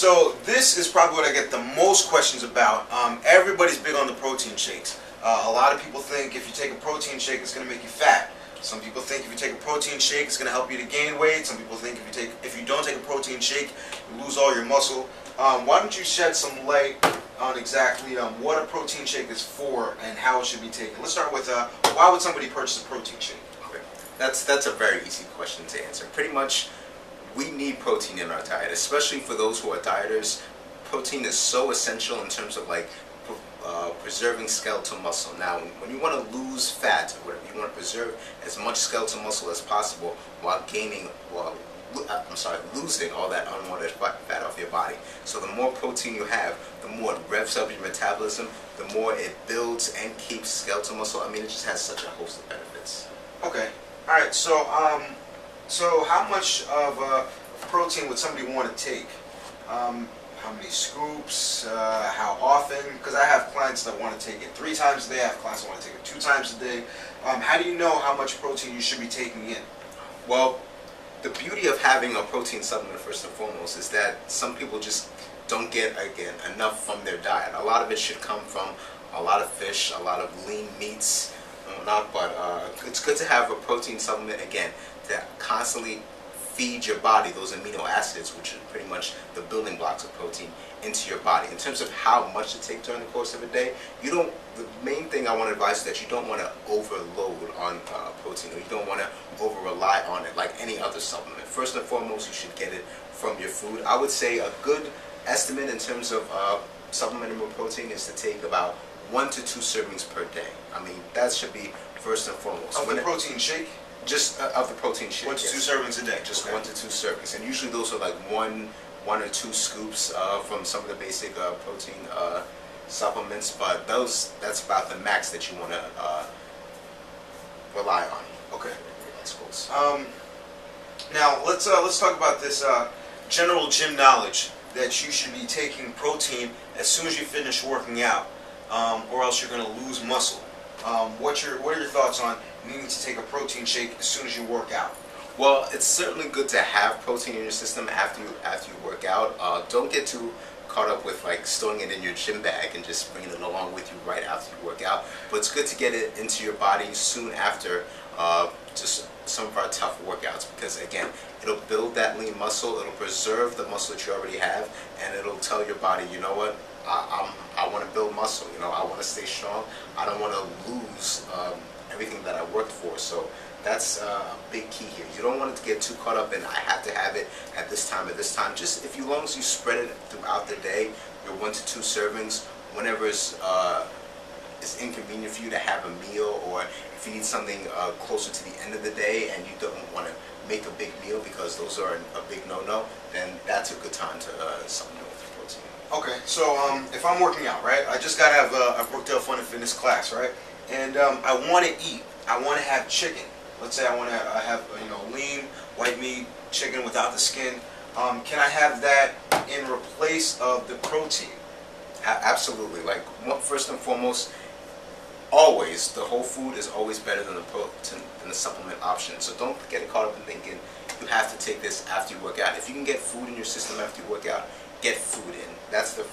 So this is probably what I get the most questions about. Everybody's big on the protein shakes. A lot of people think if you take a protein shake, it's going to make you fat. Some people think if you take a protein shake, it's going to help you to gain weight. Some people think if you don't take a protein shake, you lose all your muscle. Why don't you shed some light on exactly what a protein shake is for and how it should be taken? Let's start with why would somebody purchase a protein shake? Okay. That's a very easy question to answer. Pretty much, we need protein in our diet, especially for those who are dieters. Protein is so essential in terms of like preserving skeletal muscle. Now, when you want to lose fat or whatever, you want to preserve as much skeletal muscle as possible while losing all that unwanted fat off your body. So the more protein you have, the more it revs up your metabolism, the more it builds and keeps skeletal muscle. I mean, it just has such a host of benefits. Okay. All right. So so how much of protein would somebody want to take? How many scoops? How often? Because I have clients that want to take it 3 times a day. I have clients that want to take it 2 times a day. How do you know how much protein you should be taking in? Well, the beauty of having a protein supplement, first and foremost, is that some people just don't get, again, enough from their diet. A lot of it should come from a lot of fish, a lot of lean meats, but it's good to have a protein supplement, again, to constantly feed your body those amino acids, which are pretty much the building blocks of protein, into your body. In terms of how much to take during the course of a day, the main thing I want to advise is that you don't want to overload on protein, or you don't want to over-rely on it like any other supplement. First and foremost, you should get it from your food. I would say a good estimate in terms of supplementing with protein is to take about 1 to 2 servings per day. I mean, that should be first and foremost. Of the protein shake? Just of the protein shake. 1 to 2 servings a day. Just okay. 1 to 2 servings, and usually those are like one or 2 scoops from some of the basic protein supplements. But that's about the max that you want to rely on. Okay. That's close. Now let's talk about this general gym knowledge that you should be taking protein as soon as you finish working out, or else you're going to lose muscle. What are your thoughts on needing to take a protein shake as soon as you work out? Well, it's certainly good to have protein in your system after you work out. Don't get too caught up with like storing it in your gym bag and just bringing it along with you right after you work out. But it's good to get it into your body soon after just some of our tough workouts, because again, it'll build that lean muscle, it'll preserve the muscle that you already have, and it'll tell your body, you know what, I want to build muscle, I want to stay strong, I don't want to lose everything that I worked for. So that's a big key here. You don't want it to get too caught up in, I have to have it at this time, Just as long as you spread it throughout the day, your 1 to 2 servings, whenever it's inconvenient for you to have a meal, or if you need something closer to the end of the day and you don't want to make a big meal because those are a big no-no, then that's a good time to supplement with protein. Okay, so if I'm working out, right, I just got to have a Brookdale Fun and Fitness class, right, and I want to eat, I want to have chicken. Let's say I want to have lean white meat chicken without the skin. Can I have that in replace of the protein? Absolutely. Like, first and foremost, always the whole food is always better than the supplement option. So don't get caught up in thinking you have to take this after you work out. If you can get food in your system after you work out, get food in. That's the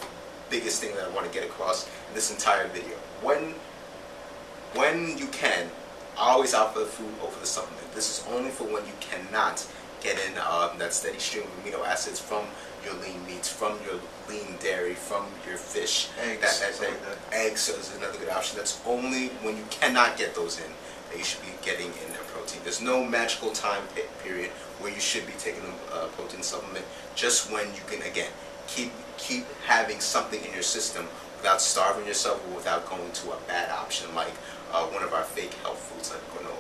biggest thing that I want to get across in this entire video. When you can, I always opt for the food over the supplement. This is only for when you cannot get in that steady stream of amino acids from your lean meats, from your lean dairy, from your fish. Eggs. Eggs is another good option. That's only when you cannot get those in that you should be getting in their protein. There's no magical time period where you should be taking a protein supplement. Just when you can, again, keep having something in your system without starving yourself or without going to a bad option like one of our fake health foods like granola.